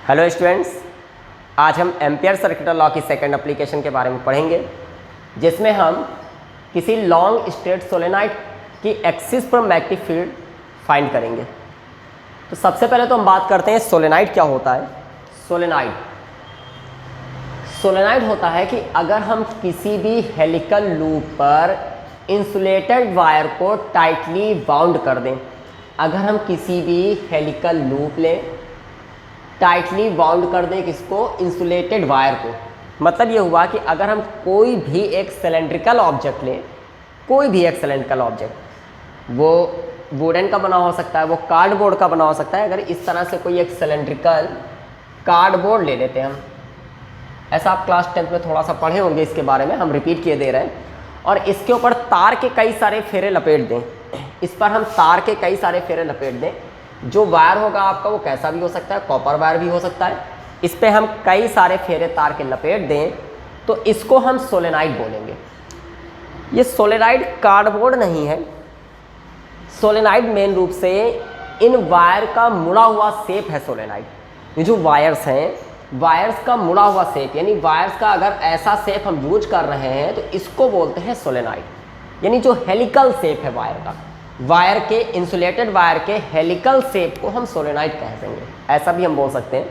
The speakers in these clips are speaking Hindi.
हेलो स्टूडेंट्स, आज हम एम्पियर सर्किटल लॉ की सेकंड एप्लीकेशन के बारे में पढ़ेंगे, जिसमें हम किसी लॉन्ग स्ट्रेट सोलेनॉइड की एक्सिस पर मैग्नेटिक फील्ड फाइंड करेंगे। तो सबसे पहले तो हम बात करते हैं सोलेनॉइड क्या होता है। सोलेनॉइड होता है कि अगर हम किसी भी हेलिकल लूप पर इंसुलेटेड वायर को टाइटली बाउंड कर दें, अगर हम किसी भी हेलिकल लूप लें, टाइटली बाउंड कर दें किसको, इंसुलेटेड वायर को, मतलब ये हुआ कि अगर हम कोई भी एक सिलेंड्रिकल ऑब्जेक्ट लें, कोई भी एक सिलेंड्रिकल ऑब्जेक्ट, वो वुडन का बना हो सकता है, वो कार्डबोर्ड का बना हो सकता है। अगर इस तरह से कोई एक सिलेंड्रिकल कार्डबोर्ड ले लेते हैं हम, ऐसा आप क्लास 10th में थोड़ा सा पढ़े होंगे इसके बारे में, हम रिपीट किए दे रहे हैं, और इसके ऊपर तार के कई सारे फेरे लपेट दें, इस पर हम तार के कई सारे फेरे लपेट दें, जो वायर होगा आपका वो कैसा भी हो सकता है, कॉपर वायर भी हो सकता है, इस पे हम कई सारे फेरे तार के लपेट दें, तो इसको हम सोलेनॉइड बोलेंगे। ये सोलेनॉइड कार्डबोर्ड नहीं है। सोलेनॉइड मेन रूप से इन वायर का मुड़ा हुआ शेप है। सोलेनॉइड, ये जो वायर्स हैं, वायर्स का मुड़ा हुआ शेप, यानी वायर्स का अगर ऐसा शेप हम यूज कर रहे हैं तो इसको बोलते हैं सोलेनॉइड। यानी जो हेलिकल शेप है वायर का, वायर के, इंसुलेटेड वायर के हेलिकल शेप को हम सोलेनॉइड कह देंगे, ऐसा भी हम बोल सकते हैं।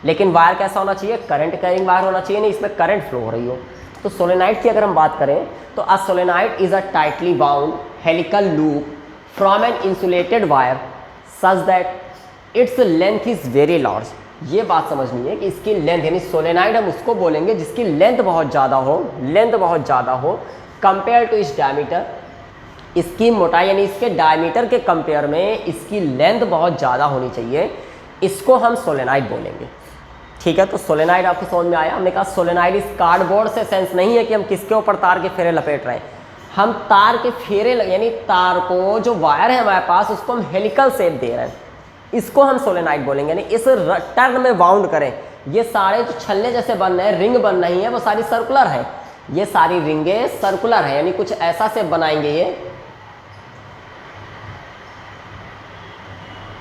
लेकिन वायर कैसा होना चाहिए, करंट कैरिंग वायर होना चाहिए, नहीं इसमें करंट फ्लो हो रही हो। तो सोलेनॉइड की अगर हम बात करें तो a solenoid is a tightly bound helical loop from an insulated wire such that its length is very large. ये बात समझनी है कि इसकी लेंथ, यानी सोलेनॉइड हम उसको बोलेंगे जिसकी लेंथ बहुत ज़्यादा हो, लेंथ बहुत ज़्यादा हो कंपेयर टू इस डायमीटर, इसकी मोटाई यानी इसके डायमीटर के कंपेयर में इसकी लेंथ बहुत ज़्यादा होनी चाहिए, इसको हम सोलेनॉइड बोलेंगे। ठीक है, तो सोलेनॉइड आपको समझ में आया। हमने कहा सोलेनॉइड इस कार्डबोर्ड से सेंस नहीं है कि हम किसके ऊपर तार के फेरे लपेट रहे हैं, हम तार के फेरे यानी तार को, जो वायर है हमारे पास, उसको हम हेलिकल शेप दे रहे हैं, इसको हम सोलेनॉइड बोलेंगे। यानी इस टर्न में बाउंड करें, ये सारे जो छल्ले जैसे बन रहे हैं, रिंग बन रही है, वो सारी सर्कुलर है, ये सारी रिंगे सर्कुलर है, यानी कुछ ऐसा शेप बनाएंगे।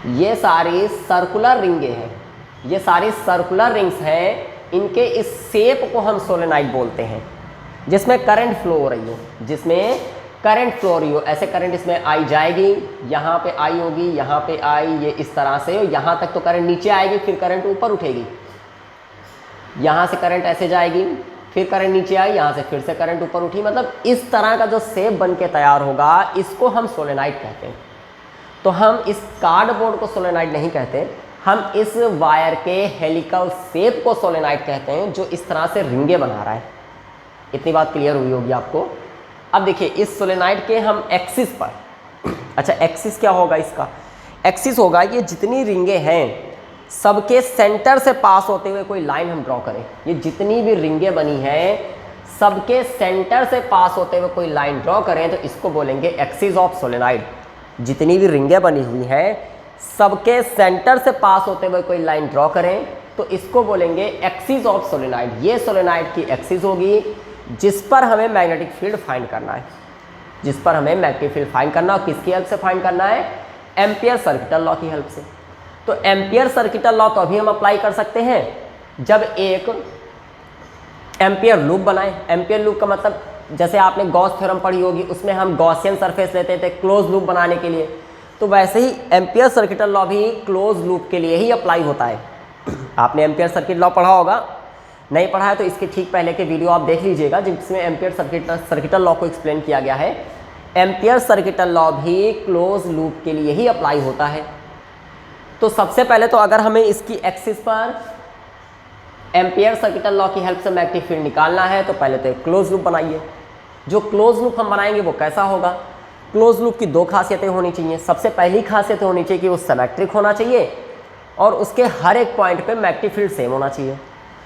ये सारी सर्कुलर रिंगे हैं, ये सारी सर्कुलर रिंग्स हैं, इनके इस शेप को हम सोलेनॉइड बोलते हैं, जिसमें करंट फ्लो हो रही हो, जिसमें करंट फ्लो हो रही हो। ऐसे करंट इसमें आई जाएगी, यहाँ पे आई होगी, यहाँ पे आई, ये इस तरह से, यहाँ तक तो करंट नीचे आएगी, फिर करंट ऊपर उठेगी, यहाँ से करंट ऐसे जाएगी, फिर करंट नीचे आई, यहाँ से फिर से करंट ऊपर उठी, मतलब इस तरह का जो शेप बन के तैयार होगा, इसको हम सोलेनॉइड कहते हैं। तो हम इस कार्डबोर्ड को सोलेनॉइड नहीं कहते, हम इस वायर के हेलिकल शेप को सोलेनॉइड कहते हैं, जो इस तरह से रिंगे बना रहा है। इतनी बात क्लियर हुई होगी आपको। अब देखिए इस सोलेनॉइड के हम एक्सिस पर, अच्छा एक्सिस क्या होगा इसका, एक्सिस होगा ये जितनी रिंगे हैं सबके सेंटर से पास होते हुए कोई लाइन हम ड्रॉ करें, ये जितनी भी रिंगे बनी हैं सबके सेंटर से पास होते हुए कोई लाइन ड्रॉ करें, तो इसको बोलेंगे एक्सिस ऑफ सोलेनॉइड। जितनी भी रिंगें बनी हुई हैं सबके सेंटर से पास होते हुए कोई लाइन ड्रॉ करें, तो इसको बोलेंगे एक्सिस ऑफ सोलेनॉइड। ये सोलेनॉइड की एक्सिस होगी जिस पर हमें मैग्नेटिक फील्ड फाइंड करना है, जिस पर हमें मैग्नेटिक फील्ड फाइंड करना है। और किसकी हेल्प से फाइंड करना है, एम्पियर सर्किटल लॉ की हेल्प से। तो एम्पियर सर्किटल लॉ तो अभी हम अप्लाई कर सकते हैं जब एक एम्पियर लूप बनाए। एम्पियर लूप का मतलब, जैसे आपने गॉस थ्योरम पढ़ी होगी, उसमें हम गॉसियन सरफेस लेते थे क्लोज लूप बनाने के लिए, तो वैसे ही एम्पियर सर्किटल लॉ भी क्लोज लूप के लिए ही अप्लाई होता है। आपने एम्पियर सर्किट लॉ पढ़ा होगा, नहीं पढ़ा है तो इसके ठीक पहले के वीडियो आप देख लीजिएगा, जिसमें एम्पियर सर्किटल लॉ को एक्सप्लेन किया गया है। एम्पियर सर्किटल लॉ भी क्लोज लूप के लिए ही अप्लाई होता है। तो सबसे पहले तो अगर हमें इसकी एक्सिस पर एम्पियर सर्किटल लॉ की हेल्प से मैग्नेटिक फील्ड निकालना है, तो पहले तो एक क्लोज लूप बनाइए। जो क्लोज लूप हम बनाएंगे वो कैसा होगा, क्लोज लूप की दो खासियतें होनी चाहिए। सबसे पहली खासियत होनी चाहिए कि वो सिमेट्रिक होना चाहिए और उसके हर एक पॉइंट पे मैग्नेटिक फील्ड सेम होना चाहिए।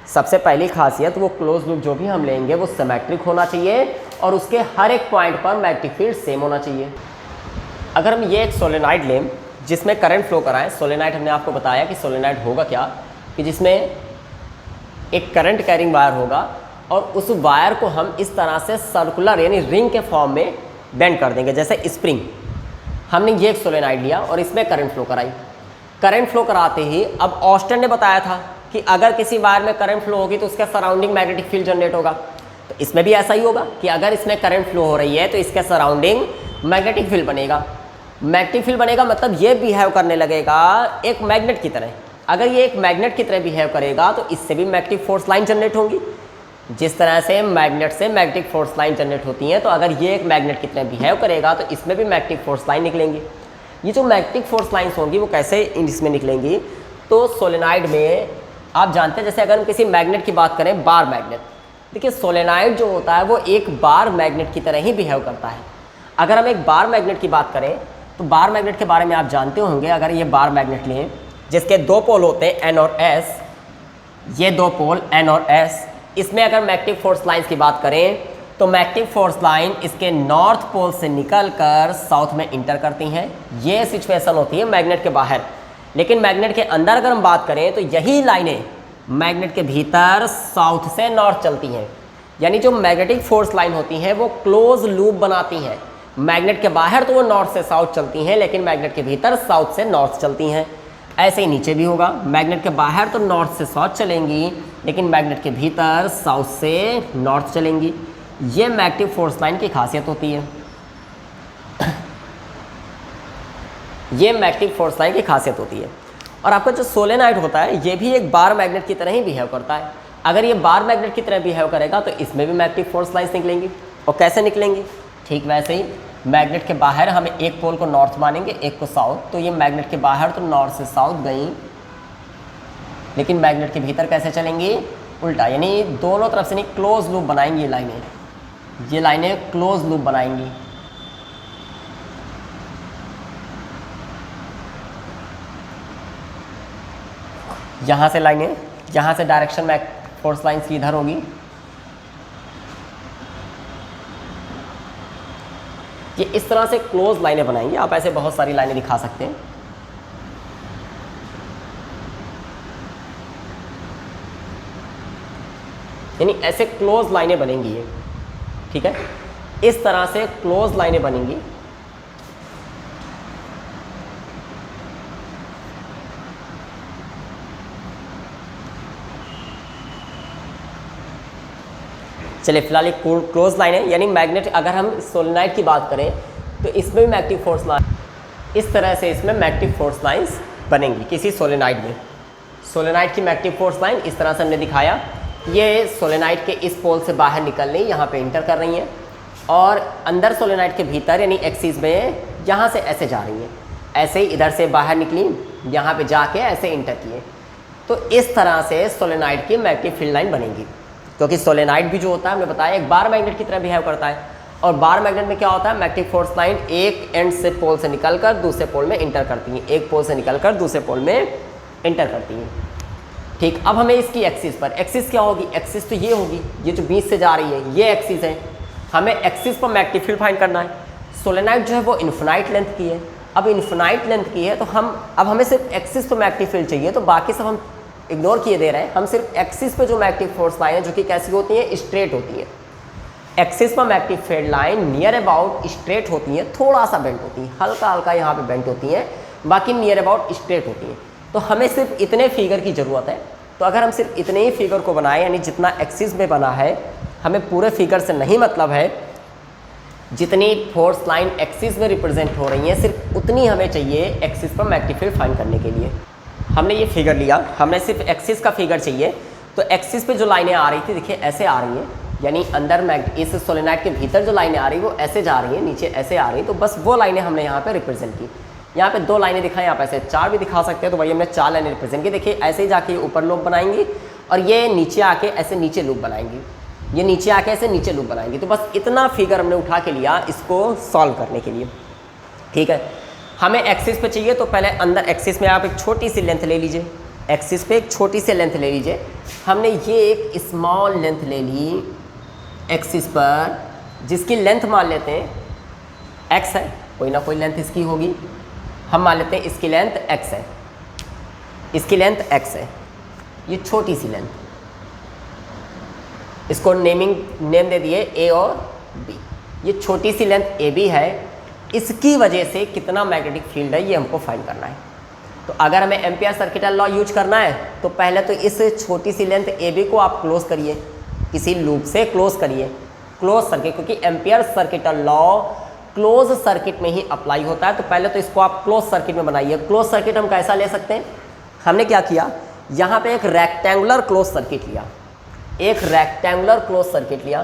सबसे पहली खासियत, वो क्लोज लूप जो भी हम लेंगे वो सिमेट्रिक होना चाहिए और उसके हर एक पॉइंट पर मैग्नेटिक फील्ड सेम होना चाहिए। अगर हम ये एक सोलेनॉइड लें जिसमें करंट फ्लो कराएं, सोलेनॉइड हमने आपको बताया कि सोलेनॉइड होगा क्या, कि जिसमें एक करंट कैरिंग वायर होगा और उस वायर को हम इस तरह से सर्कुलर यानी रिंग के फॉर्म में बेंड कर देंगे, जैसे स्प्रिंग। हमने ये एक सोलेनॉइड लिया और इसमें करंट फ्लो कराई। करंट फ्लो कराते ही, अब ऑस्टन ने बताया था कि अगर किसी वायर में करंट फ्लो होगी तो उसके सराउंडिंग मैग्नेटिक फील्ड जनरेट होगा, तो इसमें भी ऐसा ही होगा कि अगर इसमें करंट फ्लो हो रही है तो इसके सराउंडिंग मैग्नेटिक फील्ड बनेगा। मैग्नेटिक फील्ड बनेगा मतलब ये बिहेव करने लगेगा एक मैग्नेट की तरह। अगर ये एक मैग्नेट की तरह बिहेव करेगा तो इससे भी मैग्नेटिक फोर्स लाइन जनरेट होंगी। जिस तरह से मैग्नेट से मैग्नेटिक फोर्स लाइन जनरेट होती हैं, तो अगर ये एक मैग्नेट की तरह बिहेव करेगा तो इसमें भी मैग्नेटिक फोर्स लाइन निकलेंगी। ये जो मैग्नेटिक फोर्स लाइन्स होंगी वो कैसे इसमें निकलेंगी, तो सोलेनाइड में आप जानते हैं, जैसे अगर हम किसी मैग्नेट की बात करें, बार मैग्नेट, देखिए सोलेनाइड जो होता है वो एक बार मैग्नेट की तरह ही बिहेव करता है। अगर हम एक बार मैग्नेट की बात करें तो बार मैग्नेट के बारे में आप जानते होंगे। अगर ये बार मैग्नेट लें जिसके दो पोल होते हैं N और S, ये दो पोल N और S, इसमें अगर मैग्नेटिक फोर्स लाइन्स की बात करें तो मैग्नेटिक फोर्स लाइन इसके नॉर्थ पोल से निकलकर साउथ में इंटर करती हैं। ये सिचुएशन होती है मैग्नेट के बाहर। लेकिन मैग्नेट के अंदर अगर हम बात करें तो यही लाइनें मैग्नेट के भीतर साउथ से नॉर्थ चलती हैं। यानी जो मैग्नेटिक फोर्स लाइन होती हैं वो क्लोज लूप बनाती हैं। मैग्नेट के बाहर तो वो नॉर्थ से साउथ चलती हैं, लेकिन मैग्नेट के भीतर साउथ से नॉर्थ चलती हैं। ऐसे ही नीचे भी होगा, मैग्नेट के बाहर तो नॉर्थ से साउथ चलेंगी, लेकिन मैग्नेट के भीतर साउथ से नॉर्थ चलेंगी। ये मैग्नेटिक फोर्स लाइन की खासियत होती है। ये मैग्नेटिक फोर्स लाइन की खासियत होती है। और आपका जो सोलेनाइड होता है ये भी एक बार मैग्नेट की तरह ही बिहेव करता है। अगर ये बार मैग्नेट की तरह बिहेव करेगा तो इसमें भी मैग्नेटिक फोर्स लाइन्स निकलेंगी। और कैसे निकलेंगी, ठीक वैसे ही मैग्नेट के बाहर हमें एक पोल को नॉर्थ मानेंगे, एक को साउथ, तो ये मैग्नेट के बाहर तो नॉर्थ से साउथ गई, लेकिन मैग्नेट के भीतर कैसे चलेंगी, उल्टा। यानी दोनों तरफ से नहीं, क्लोज लूप बनाएंगी ये लाइनें क्लोज लूप बनाएंगी। यहाँ से लाइनें, यहाँ से डायरेक्शन में फोर्स लाइन्स की इधर होगी। ये इस तरह से क्लोज लाइनें बनाएंगे। आप ऐसे बहुत सारी लाइनें दिखा सकते हैं। यानी ऐसे क्लोज लाइनें बनेंगी ये, ठीक है, इस तरह से क्लोज लाइनें बनेंगी। चलिए फिलहाल ये क्लोज लाइन है। यानी मैग्नेट, अगर हम सोलेनाइड की बात करें तो इसमें भी मैग्नेटिक फोर्स लाइन, इस तरह से इसमें मैग्नेटिक फोर्स लाइंस बनेंगी किसी सोलेनाइड में। सोलेनाइड की मैग्नेटिक फोर्स लाइन इस तरह से हमने दिखाया। ये सोलेनाइड के इस पोल से बाहर निकल रही, यहाँ पे इंटर कर रही हैं, और अंदर सोलेनाइड के भीतर यानी एक्सिस में यहाँ से ऐसे जा रही हैं। ऐसे ही इधर से बाहर निकली, यहाँ पे जाके ऐसे इंटर किए। तो इस तरह से सोलेनाइड की मैग्नेटिक फील्ड लाइन बनेगी। क्योंकि सोलेनाइड भी जो होता है हमने बताया एक बार मैग्नेट की तरह बिहेव करता है। और बार मैग्नेट में क्या होता है, मैग्नेटिक फोर्स लाइन एक एंड से पोल से निकलकर दूसरे पोल में इंटर करती हैं, एक पोल से निकलकर दूसरे पोल में इंटर करती हैं। ठीक, अब हमें इसकी एक्सिस पर, एक्सिस क्या होगी, एक्सिस तो ये होगी, ये जो बीच से जा रही है ये एक्सिस है। हमें एक्सिस पर मैग्नेटिक फील्ड फाइंड करना है। सोलेनाइड जो है वो इन्फिनाइट लेंथ की है। अब इन्फिनाइट लेंथ की है तो अब हमें सिर्फ एक्सिस पर मैग्नेटिक फील्ड चाहिए, तो बाकी सब हम इग्नोर किए दे रहे हैं। हम सिर्फ एक्सिस पे जो मैग्नेटिक फोर्स लाइन है, जो कि कैसी होती है, स्ट्रेट होती है। एक्सिस पर magnetic field line near about straight होती है, थोड़ा सा बेंट होती है, हल्का हल्का यहाँ पे बेंट होती है, बाकी नियर अबाउट स्ट्रेट होती है। तो हमें सिर्फ इतने फिगर की ज़रूरत है। तो अगर हम सिर्फ इतने ही फिगर को बनाएं, यानी जितना एक्सिस में बना है, हमें पूरे फिगर से नहीं मतलब है, जितनी फोर्स लाइन एक्सिस में रिप्रेजेंट हो रही हैं सिर्फ उतनी हमें चाहिए एक्सिस पर मैग्नेटिक फील्ड फाइंड करने के लिए। हमने ये फिगर लिया, हमने सिर्फ एक्सिस का फिगर चाहिए। तो एक्सिस पे जो लाइनें आ रही थी, देखिए ऐसे आ रही हैं, यानी अंदर इस सोलेनाइड के भीतर जो लाइनें आ रही वो ऐसे जा रही हैं, नीचे ऐसे आ रही हैं। तो बस वो लाइनें हमने यहाँ पे रिप्रेजेंट की। यहाँ पे 2 लाइनें दिखाएं, आप ऐसे 4 भी दिखा सकते हैं। तो वही हमने 4 लाइनें रिप्रेजेंट की। देखिए ऐसे ही जाके ये ऊपर लूप बनाएंगी और ये नीचे आके ऐसे नीचे लूप बनाएंगी, ये नीचे आके ऐसे नीचे लूप बनाएंगी। तो बस इतना फिगर हमने उठा के लिया इसको सॉल्व करने के लिए। ठीक है, हमें एक्सिस पे चाहिए तो पहले अंदर एक्सिस में आप एक छोटी सी लेंथ ले लीजिए। एक्सिस पे एक छोटी सी लेंथ ले लीजिए। हमने ये एक स्मॉल लेंथ ले ली एक्सिस पर, जिसकी लेंथ मान लेते हैं एक्स है, कोई ना कोई लेंथ इसकी होगी। हम मान लेते हैं इसकी लेंथ एक्स है, इसकी लेंथ एक्स है, ये छोटी सी लेंथ, इसको नेम दे दिए ए और बी। ये छोटी सी लेंथ ए बी है, इसकी वजह से कितना मैग्नेटिक फील्ड है ये हमको फाइंड करना है। तो अगर हमें एम्पियर सर्किटल लॉ यूज करना है तो पहले तो इस छोटी सी लेंथ ए बी को आप क्लोज करिए, किसी लूप से क्लोज करिए, क्लोज सर्किट, क्योंकि ampere circuital law close circuit में ही अप्लाई होता है। तो पहले तो इसको आप क्लोज सर्किट में बनाइए। क्लोज सर्किट हम कैसा ले सकते हैं, हमने क्या किया, यहाँ पे एक रेक्टेंगुलर क्लोज सर्किट लिया, एक रेक्टेंगुलर क्लोज सर्किट लिया,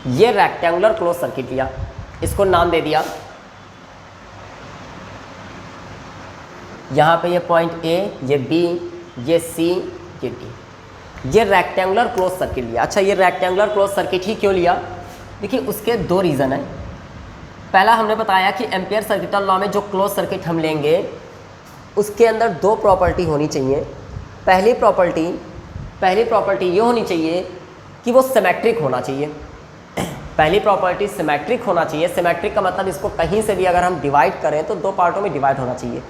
ये रेक्टेंगुलर क्लोज सर्किट लिया, इसको नाम दे दिया, यहाँ पे ये पॉइंट ए, ये बी, ये सी, ये डी, ये रेक्टेंगुलर क्लोज सर्किट लिया। अच्छा, ये रेक्टेंगुलर क्लोज सर्किट ही क्यों लिया, देखिए उसके दो रीज़न है। पहला हमने बताया कि एम्पियर सर्किटल लॉ में जो क्लोज सर्किट हम लेंगे उसके अंदर दो प्रॉपर्टी होनी चाहिए। पहली प्रॉपर्टी ये होनी चाहिए कि वो सिमेट्रिक होना चाहिए। पहली प्रॉपर्टी सिमेट्रिक होना चाहिए। सिमेट्रिक का मतलब इसको कहीं से भी अगर हम डिवाइड करें तो दो पार्टों में डिवाइड होना चाहिए।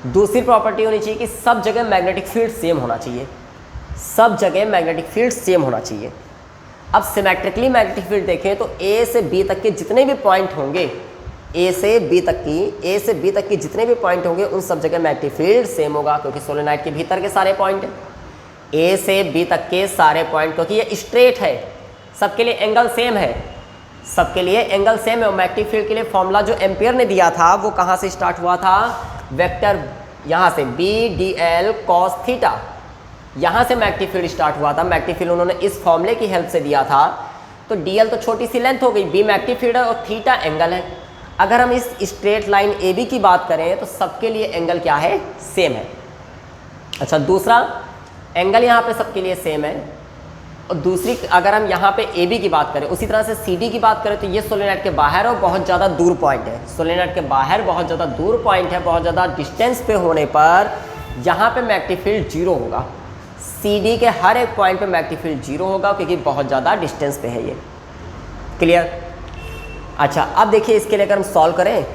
दूसरी प्रॉपर्टी होनी चाहिए कि सब जगह मैग्नेटिक फील्ड सेम होना चाहिए, सब जगह मैग्नेटिक फील्ड सेम होना चाहिए। अब सिमेट्रिकली मैग्नेटिक फील्ड देखें तो ए से बी तक के जितने भी पॉइंट होंगे, ए से बी तक की जितने भी पॉइंट होंगे उन सब जगह मैग्नेटिक फील्ड सेम होगा, क्योंकि सोलेनोइड के भीतर के सारे पॉइंट, ए से बी तक के सारे पॉइंट, क्योंकि ये स्ट्रेट है, सबके लिए एंगल सेम है, सबके लिए एंगल सेम है। और मैग्नेटिक फील्ड के लिए फॉर्मूला जो एम्पियर ने दिया था वो कहाँ से स्टार्ट हुआ था, वेक्टर यहाँ से B D L cos theta, यहाँ से मैग्नेटिक फील्ड स्टार्ट हुआ था। मैग्नेटिक फील्ड उन्होंने इस फॉर्मूले की हेल्प से दिया था। तो डी एल तो छोटी सी लेंथ हो गई, बी मैग्नेटिक फील्ड है और थीटा एंगल है। अगर हम इस स्ट्रेट लाइन ए बी की बात करें तो सबके लिए एंगल क्या है, सेम है। अच्छा, दूसरा एंगल यहाँ पे सबके लिए सेम है। और दूसरी अगर हम यहाँ पे ए बी की बात करें, उसी तरह से सी डी की बात करें तो ये सोलेनोइड के बाहर और बहुत ज़्यादा दूर पॉइंट है। सोलेनोइड के बाहर बहुत ज़्यादा दूर पॉइंट है, बहुत ज़्यादा डिस्टेंस पे होने पर यहाँ पे मैग्नेटिक फील्ड जीरो होगा। सी डी के हर एक पॉइंट पे मैग्नेटिक फील्ड जीरो होगा, क्योंकि बहुत ज़्यादा डिस्टेंस पे है ये। क्लियर? अच्छा, अब देखिए इसके लिए अगर हम सॉल्व करें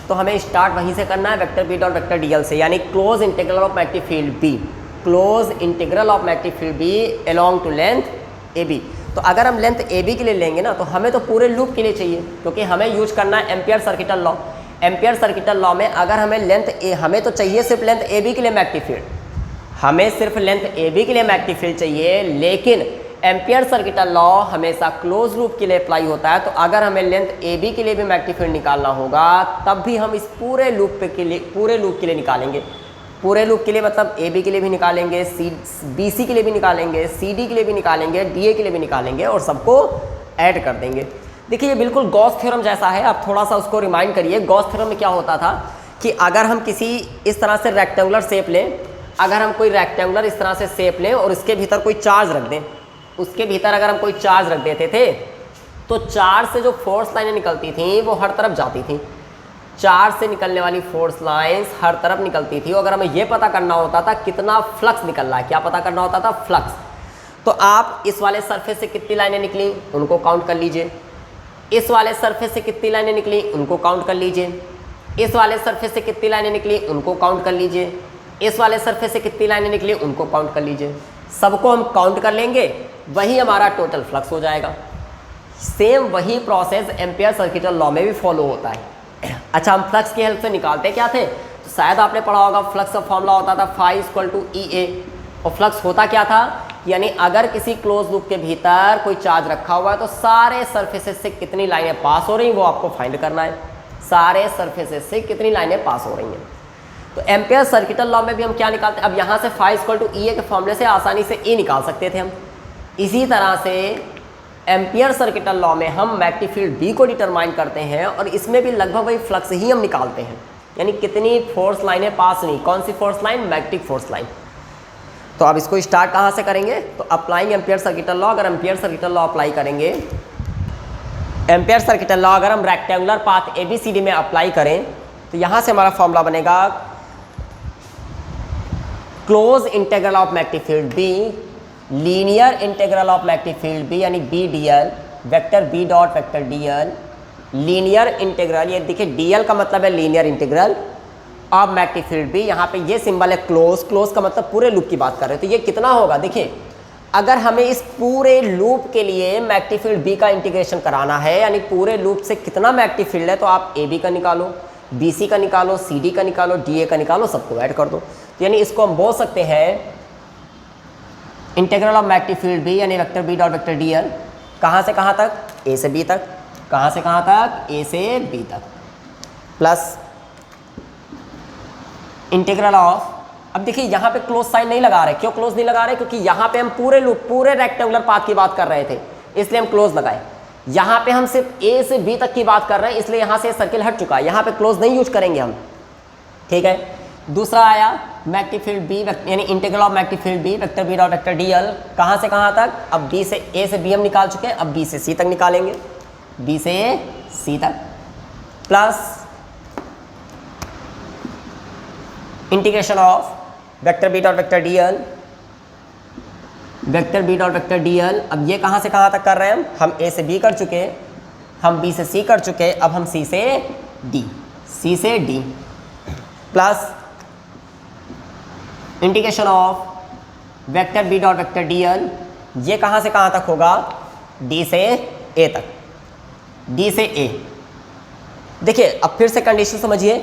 तो हमें स्टार्ट वहीं से करना है, vector B dot vector D L से, यानी close integral of magnetic field B, close integral of magnetic field B along to length A B. तो अगर हम लेंथ ए बी के लिए लेंगे ना तो हमें तो पूरे लूप के लिए चाहिए, क्योंकि हमें यूज करना है ampere circuital law. Ampere circuital law में अगर हमें लेंथ ए, हमें तो चाहिए सिर्फ लेंथ ए बी के लिए मैग्नेटिक फील्ड, हमें सिर्फ लेंथ ए बी के लिए मैग्नेटिक फील्ड चाहिए, लेकिन एम्पियर सर्किटल लॉ हमेशा क्लोज लूप के लिए अप्लाई होता है। तो अगर हमें लेंथ ए बी के लिए भी मैग्नेटिक फील्ड निकालना होगा तब भी हम इस पूरे लूप के लिए निकालेंगे। पूरे लूप के लिए मतलब ए बी के लिए भी निकालेंगे, बी सी के लिए भी निकालेंगे, सी डी के लिए भी निकालेंगे, डी ए के लिए भी निकालेंगे और सबको ऐड कर देंगे। देखिए ये बिल्कुल गॉस थ्योरम जैसा है। आप थोड़ा सा उसको रिमाइंड करिए। गॉस थ्योरम में क्या होता था कि अगर हम किसी इस तरह से रेक्टेंगुलर शेप लें, अगर हम कोई रेक्टेंगुलर इस तरह से शेप लें और इसके भीतर कोई चार्ज रख दें, उसके भीतर अगर हम कोई चार्ज रख देते थे तो चार्ज से जो फोर्स लाइनें निकलती थीं वो हर तरफ जाती थीं। चार्ज से निकलने वाली फोर्स लाइंस हर तरफ निकलती थी। अगर हमें ये पता करना होता था कितना फ्लक्स निकल रहा है, क्या पता करना होता था, फ्लक्स। तो आप इस वाले सरफेस से कितनी लाइनें निकली उनको काउंट कर लीजिए, इस वाले सरफेस से कितनी लाइनें निकली उनको काउंट कर लीजिए, इस वाले सरफेस से कितनी लाइनें निकली उनको काउंट कर लीजिए, इस वाले सरफेस से कितनी लाइनें निकली उनको काउंट कर लीजिए। सबको हम काउंट कर लेंगे, वही हमारा टोटल फ्लक्स हो जाएगा। सेम वही प्रोसेस एम्पियर सर्किटल लॉ में भी फॉलो होता है। अच्छा, हम फ्लक्स की हेल्प से निकालते क्या थे, तो शायद आपने पढ़ा होगा फ्लक्स का फॉर्मूला होता था फाई इक्वल टू ई ए। और फ्लक्स होता क्या था, यानी अगर किसी क्लोज लूप के भीतर कोई चार्ज रखा हुआ है तो सारे सरफेसेस से कितनी लाइनें पास हो रही हैं वो आपको फाइंड करना है। सारे सरफेसेस से कितनी लाइनें पास हो रही हैं। तो एम्पियर सर्किटल लॉ में भी हम क्या निकालते हैं, अब यहाँ से फाई इक्वल टू ई ए के फॉर्मूले से आसानी से ए निकाल सकते थे हम। इसी तरह से एम्पियर सर्किटल लॉ में हम मैग्नेटिक फील्ड बी को डिटरमाइन करते हैं और इसमें भी लगभग वही फ्लक्स ही हम निकालते हैं, यानी कितनी फोर्स लाइनें पास हुई। कौन सी force line, magnetic force line. तो अब इसको स्टार्ट कहाँ से करेंगे, तो अप्लाइंग एम्पियर सर्किटल लॉ। अगर एम्पियर सर्किटल लॉ अप्लाई करेंगे, एम्पियर सर्किटल लॉ अगर हम rectangular path A B C D में अप्लाई करें तो यहाँ से हमारा फॉर्मूला बनेगा close integral of magnetic field B, linear integral of magnetic field B यानी B D L, vector B dot vector D L, linear integral, ये देखिए डी एल का मतलब है linear integral of magnetic field B. यहाँ पे ये सिंबल है क्लोज, क्लोज का मतलब पूरे लूप की बात कर रहे हैं। तो ये कितना होगा, देखिए अगर हमें इस पूरे लूप के लिए मैग्नेटिक फील्ड बी का इंटीग्रेशन कराना है, यानी पूरे लूप से कितना मैग्नेटिक फील्ड है, तो आप ए बी का निकालो, बी सी का निकालो, सी डी का निकालो, डी ए का निकालो, सबको ऐड कर दो। तो यानी इसको हम बोल सकते हैं integral of magnetic field B यानी vector B dot vector D L, कहाँ से कहाँ तक, ए से बी तक, कहाँ से कहाँ तक, ए से बी तक, प्लस इंटीग्रल ऑफ, अब देखिए यहाँ पे क्लोज साइन नहीं लगा रहे, क्यों क्लोज नहीं लगा रहे, क्योंकि यहाँ पे हम पूरे लूप पूरे रेक्टेंगुलर पाथ की बात कर रहे थे, इसलिए हम क्लोज लगाए। यहाँ पे हम सिर्फ ए से बी तक की बात कर रहे हैं, इसलिए यहाँ से सर्किल हट चुका है, यहाँ पे क्लोज नहीं यूज करेंगे हम, ठीक है। दूसरा आया मैग्नेटिक फील्ड बी यानी integral of magnetic field B vector B dot vector D L, कहाँ से कहाँ तक, अब बी से ए से बी हम निकाल चुके हैं, अब बी से सी तक निकालेंगे, बी से सी तक, plus integration of vector B dot vector D L, vector B dot vector D L. अब ये कहाँ से कहाँ तक कर रहे हैं हम ए से बी कर चुके, हम बी से सी कर चुके, अब हम सी से डी, सी से D, plus integration of vector B dot vector D L, ये कहाँ से कहाँ तक होगा, डी से ए तक, डी से ए। देखिए अब फिर से कंडीशन समझिए,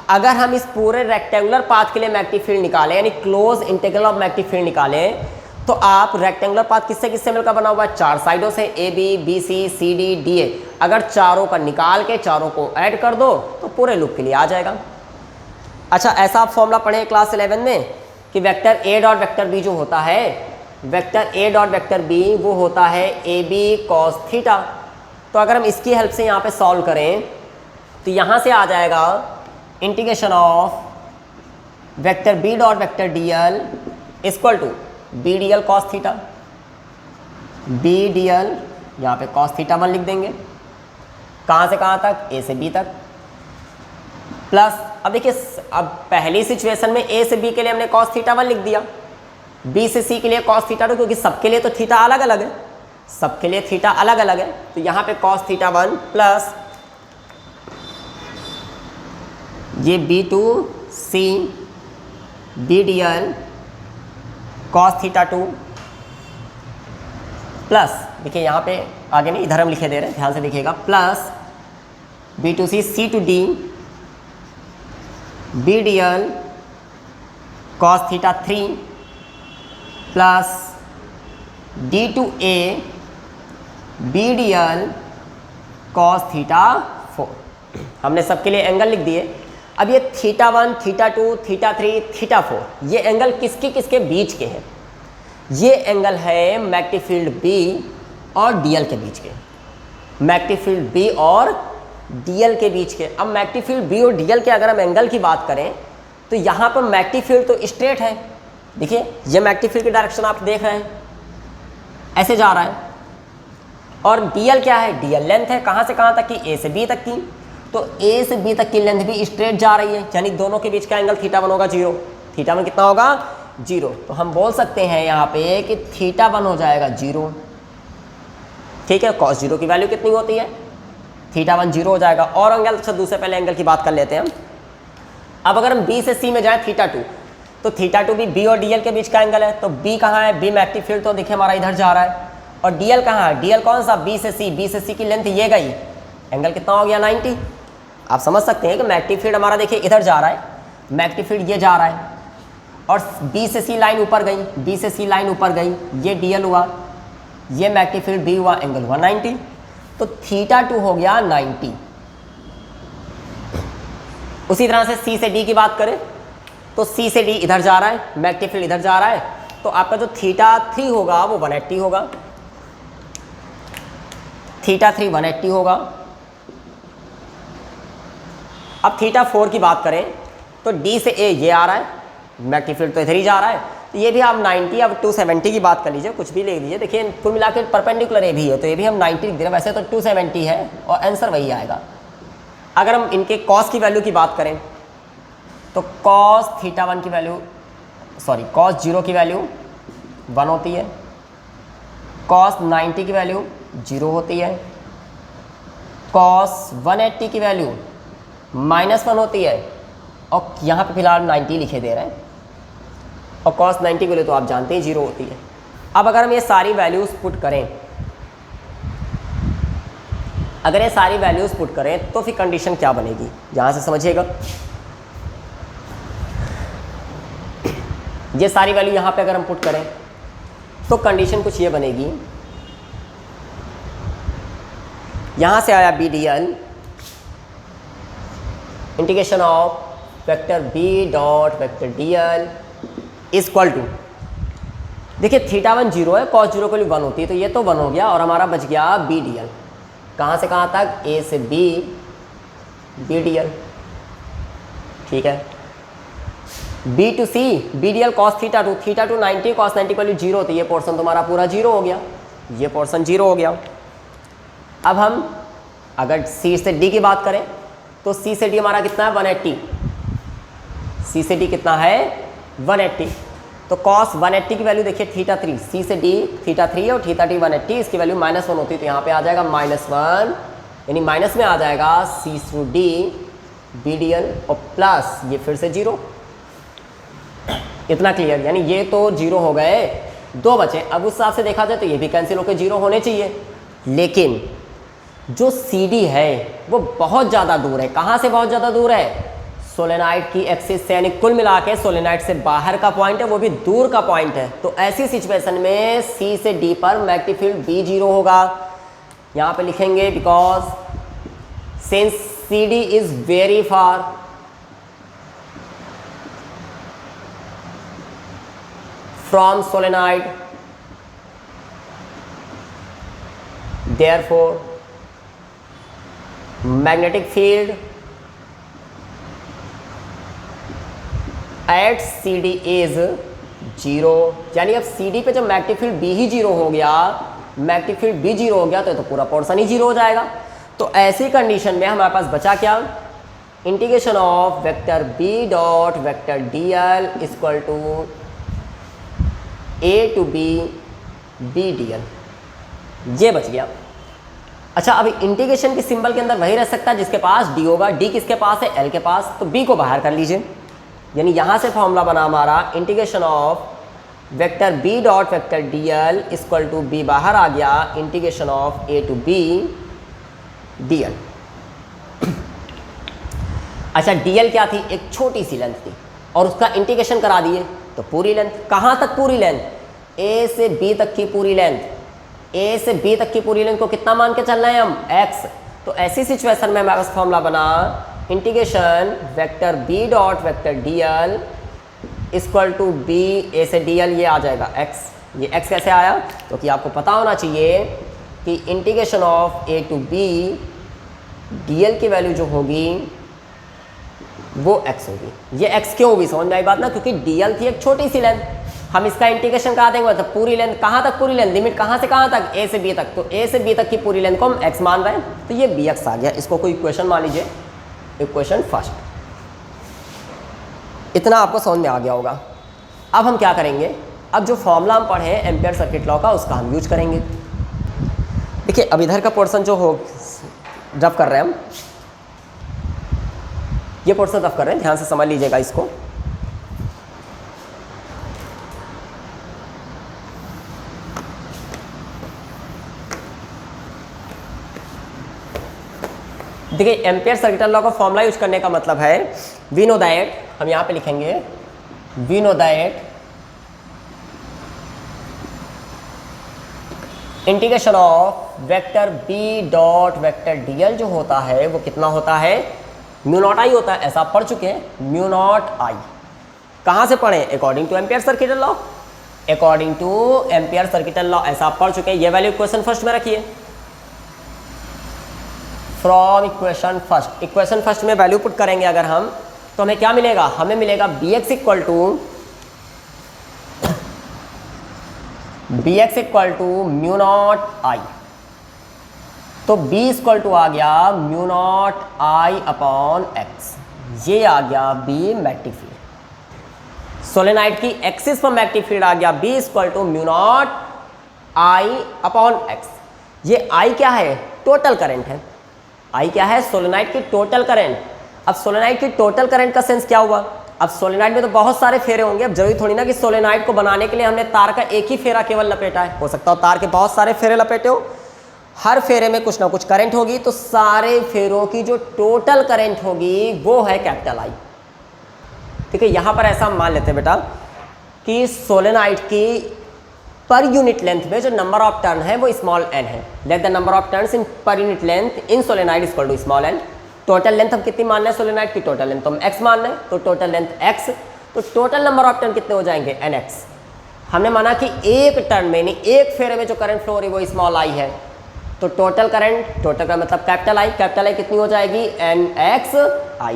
अगर हम इस पूरे रेक्टेंगुलर पाथ के लिए मैग्नेटिक फील्ड निकालें, यानी close integral of magnetic field निकालें, तो आप रेक्टेंगुलर पाथ किससे किससे मिलकर बना हुआ है, चार साइडों से, A B, B C, C D, D A. अगर चारों का निकाल के चारों को ऐड कर दो तो पूरे लूप के लिए आ जाएगा। अच्छा, ऐसा आप फॉर्मूला पढ़े क्लास 11 में कि vector A dot vector B जो होता है, vector A dot vector B वो होता है ए बी कॉस थीटा। तो अगर हम इसकी हेल्प से यहाँ पे सॉल्व करें तो यहाँ से आ जाएगा integration of vector B dot vector D L equal to B D L cos theta, B D L यहाँ पे कॉस थीटा 1 लिख देंगे, कहाँ से कहाँ तक, ए से बी तक, प्लस अब देखिए अब पहली सिचुएशन में ए से बी के लिए हमने कॉस थीटा 1 लिख दिया, बी से सी के लिए कॉस थीटा 2, क्योंकि सबके लिए तो थीटा अलग अलग है, सबके लिए थीटा अलग अलग है, तो यहाँ पे कॉस थीटा 1 प्लस ये B to C B D L cos theta 2 plus, देखिए यहाँ पे आगे नहीं इधर हम लिखे दे रहे हैं, ध्यान से देखिएगा, plus B to C to D B D L cos theta 3 plus D to A B D L cos theta 4। हमने सबके लिए एंगल लिख दिए। अब ये थीटा 1, थीटा 2, थीटा 3, थीटा 4 ये एंगल किसके किसके बीच के हैं, ये एंगल है मैग्नेटिक फील्ड बी और डीएल के बीच के, मैग्नेटिक फील्ड बी और डीएल के बीच के। अब मैग्नेटिक फील्ड बी और डीएल के अगर हम एंगल की बात करें तो यहाँ पर मैग्नेटिक फील्ड तो स्ट्रेट है, देखिए ये मैग्नेटिक फील्ड की डायरेक्शन आप देख रहे हैं ऐसे जा रहा है, और डीएल क्या है, डीएल लेंथ है, कहाँ से कहाँ तक की, ए से बी तक की, तो ए से बी तक की लेंथ भी स्ट्रेट जा रही है, यानी दोनों के बीच का एंगल थीटा 1 होगा 0, थीटा 1 कितना होगा 0। तो हम बोल सकते हैं यहाँ पे कि थीटा 1 हो जाएगा 0, ठीक है। कॉस 0 की वैल्यू कितनी होती है, थीटा 1 0 हो जाएगा। और एंगल, अच्छा दूसरे पहले एंगल की बात कर लेते हैं हम। अब अगर हम बी से सी में जाएं थीटा 2, तो थीटा 2 भी बी और डीएल के बीच का एंगल है, तो बी कहाँ है, बी मैग्नेटिक फील्ड तो देखिए हमारा इधर जा रहा है, और डीएल कहाँ है, डीएल कौन सा, बी से सी, बी से सी की लेंथ ये गई, एंगल कितना हो गया 90। आप समझ सकते हैं कि मैग्नेटिक फील्ड हमारा देखिए इधर जा रहा है, मैग्नेटिक फील्ड ये जा रहा है, और बी से सी लाइन ऊपर गई, बी से सी लाइन ऊपर गई, ये डीएल हुआ, ये मैग्नेटिक फील्ड बी हुआ, एंगल हुआ 90, तो थीटा 2 हो गया 90। उसी तरह से सी से डी की बात करें तो सी से डी इधर जा रहा है, मैग्नेटिक फील्ड इधर जा रहा है, तो आपका जो थीटा 3 होगा वो 180 होगा, थीटा 3 180 होगा। अब थीटा 4 की बात करें तो डी से ए ये आ रहा है, मैग्नेटिक फील्ड तो इधर ही जा रहा है, तो ये भी आप 90, अब 270 की बात कर लीजिए, कुछ भी ले लीजिए, देखिए कुल मिला के परपेंडिकुलर ए भी है, तो ये भी हम 90 लिख दे रहे हैं, वैसे तो 270 है और आंसर वही आएगा। अगर हम इनके कॉस की वैल्यू की बात करें तो कॉस थीटा 1 की वैल्यू, सॉरी कॉस 0 की वैल्यू 1 होती है, कॉस 90 की वैल्यू 0 होती है, कॉस 180 की वैल्यू -1 होती है, और यहाँ पे फिलहाल 90 लिखे दे रहे हैं, और कॉस 90 के लिए तो आप जानते हैं 0 होती है। अब अगर हम ये सारी वैल्यूज़ पुट करें, अगर ये सारी वैल्यूज़ पुट करें तो फिर कंडीशन क्या बनेगी, यहाँ से समझिएगा। ये सारी वैल्यू यहाँ पे अगर हम पुट करें तो कंडीशन कुछ ये बनेगी, यहाँ से आया BDL integration of vector B dot vector DL is equal to, देखिए θ1 0 है, cos 0 की वैल्यू 1 होती है, तो ये तो 1 हो गया और हमारा बच गया BDL। कहाँ से कहाँ तक, A से B BDL, ठीक है। B to C BDL cos θ2, θ2 90, cos 90 की वैल्यू 0 होती है, ये पोर्शन तुम्हारा पूरा 0 हो गया, ये पोर्शन 0 हो गया। अब हम अगर C से D की बात करें तो C से D हमारा कितना है 180, C से D कितना है 180, तो cos 180 की वैल्यू देखिए θ3, C से D θ3 और θ3 180, इसकी वैल्यू -1 होती है, तो यहाँ पे आ जाएगा -1, यानी माइनस में आ जाएगा C थ्रू D BDL और प्लस ये फिर से 0। इतना क्लियर, यानी ये तो 0 हो गए, 2 बचे। अब उस हिसाब से देखा जाए तो ये भी कैंसिल होकर 0 होने चाहिए, लेकिन जो CD है वो बहुत ज़्यादा दूर है। कहाँ से बहुत ज़्यादा दूर है, सोलेनाइड की एक्सिस से, यानी कुल मिला के सोलेनाइड से बाहर का पॉइंट है, वो भी दूर का पॉइंट है। तो ऐसी सिचुएशन में C से D पर मैग्नेटिक फील्ड B 0 होगा। यहाँ पे लिखेंगे because since CD is very far, from solenoid, therefore magnetic field at CD is 0, यानी अब CD पे जब मैग्नेटिक फील्ड B ही 0 हो गया, मैग्नेटिक फील्ड B 0 हो गया तो पूरा पोर्शन ही 0 हो जाएगा। तो ऐसी कंडीशन में हमारे पास बचा क्या, integration of vector B dot vector DL equal to A to B BDL, ये बच गया। अच्छा, अभी इंटीग्रेशन की सिंबल के अंदर वही रह सकता है जिसके पास D होगा। D किसके पास है, L के पास, तो B को बाहर कर लीजिए, यानी यहाँ से फॉर्मूला बना हमारा integration of vector B dot vector DL equal to B बाहर आ गया, integration of A to B DL। अच्छा, DL क्या थी, एक छोटी सी लेंथ थी और उसका इंटीग्रेशन करा दिए तो पूरी लेंथ, कहाँ तक पूरी लेंथ, A से B तक की पूरी लेंथ, A से B तक की पूरी लेंथ को कितना मान के चल रहे हैं हम, x। तो ऐसी सिचुएशन में हमारे पास फॉर्मूला बना integration vector B dot vector DL equal to B A से DL, ये आ जाएगा x। ये x कैसे आया, तो कि आपको पता होना चाहिए कि integration of A to B DL की वैल्यू जो होगी वो x होगी। ये x क्यों भी समझ में आई बात ना, क्योंकि DL थी एक छोटी सी लेंथ, हम इसका इंटीग्रेशन करा देंगे मतलब पूरी लेंथ, कहाँ तक पूरी लेंथ, लिमिट कहाँ से कहाँ तक, A से B तक, तो A से B तक की पूरी लेंथ को हम x मान रहे हैं, तो ये bx आ गया। इसको कोई इक्वेशन मान लीजिए, इक्वेशन फर्स्ट। इतना आपको समझ में आ गया होगा। अब हम क्या करेंगे, अब जो फॉर्मूला हम पढ़े एम्पियर सर्किट लॉ का उसका हम यूज करेंगे। देखिए अब इधर का पोर्शन जो हो रफ कर रहे हैं हम, ये पोर्शन रफ कर रहे हैं, ध्यान से समझ लीजिएगा इसको। देखिए एम्पियर सर्किट लॉ का फॉर्मूला यूज करने का मतलब है, वी नो दैट, हम यहाँ पे लिखेंगे we know that integration of vector B dot vector DL जो होता है वो कितना होता है, म्यू नॉट आई होता है, ऐसा पढ़ चुके हैं, म्यू नॉट आई। कहाँ से पढ़े, according two ampere circuit law, according two ampere circuit law ऐसा पढ़ चुके हैं। ये वैल्यू इक्वेशन फर्स्ट में रखिए, from equation first, equation first में वैल्यू पुट करेंगे अगर हम, तो हमें क्या मिलेगा, हमें मिलेगा bx equal to mu naught I, तो b इक्वल टू आ गया mu naught I upon x, ये आ गया b मैग्नेटिक फील्ड। सोलेनाइड की एक्सिस पर मैग्नेटिक फील्ड आ गया b equal to mu naught I upon x। ये I क्या है, टोटल करंट है, I क्या है, सोलेनाइड की टोटल करंट। अब सोलेनाइड की टोटल करंट का सेंस क्या हुआ, अब सोलेनाइड में तो बहुत सारे फेरे होंगे, अब जरूरी थोड़ी ना कि सोलेनाइड को बनाने के लिए हमने तार का एक ही फेरा केवल लपेटा है, हो सकता हो तार के बहुत सारे फेरे लपेटे हो, हर फेरे में कुछ ना कुछ करंट होगी, तो सारे फेरों की जो टोटल करंट होगी वो है कैपिटल आई। ठीक है, यहां पर ऐसा मान लेते हैं बेटा कि सोलेनाइड की पर यूनिट लेंथ में जो नंबर ऑफ टर्न है वो स्मॉल एन है। Let the number of turns in per unit length in solenoid equal to small N. Total length हम कितनी मान रहे हैं सोलेनाइड की, टोटल लेंथ तो हम x मान रहे हैं, तो टोटल लेंथ x, तो टोटल नंबर ऑफ टर्न कितने हो जाएंगे nx। हमने माना कि एक टर्न में यानी एक फेरे में जो करंट फ्लो हो रही है वो स्मॉल आई है, तो टोटल करंट, टोटल का मतलब कैपिटल आई कितनी हो जाएगी nx i।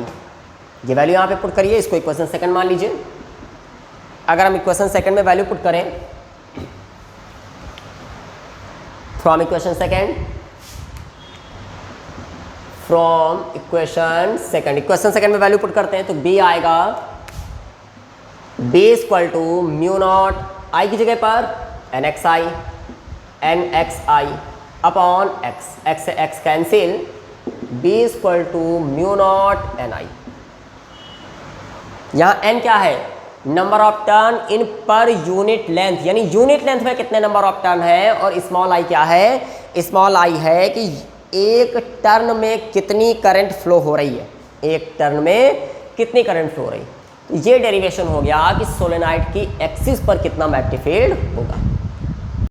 ये वैल्यू यहाँ पे पुट करिए, इसको इक्वेशन सेकंड मान लीजिए। अगर हम इक्वेशन सेकंड में वैल्यू पुट करें फ्रॉम इक्वेशन सेकंड में वैल्यू पुट करते हैं तो b आएगा b equal to mu naught i की जगह पर nxi अपॉन x से x cancel, b equal to mu naught ni। यहाँ n क्या है, number of turn in per unit length, यानी यूनिट लेंथ में कितने नंबर ऑफ टर्न है, और स्मॉल आई क्या है, स्मॉल आई है कि एक टर्न में कितनी करंट फ्लो हो रही है, एक टर्न में कितनी करंट फ्लो हो रही है। तो ये डेरिवेशन हो गया कि सोलेनाइड की एक्सिस पर कितना मैग्नेटिक फील्ड होगा।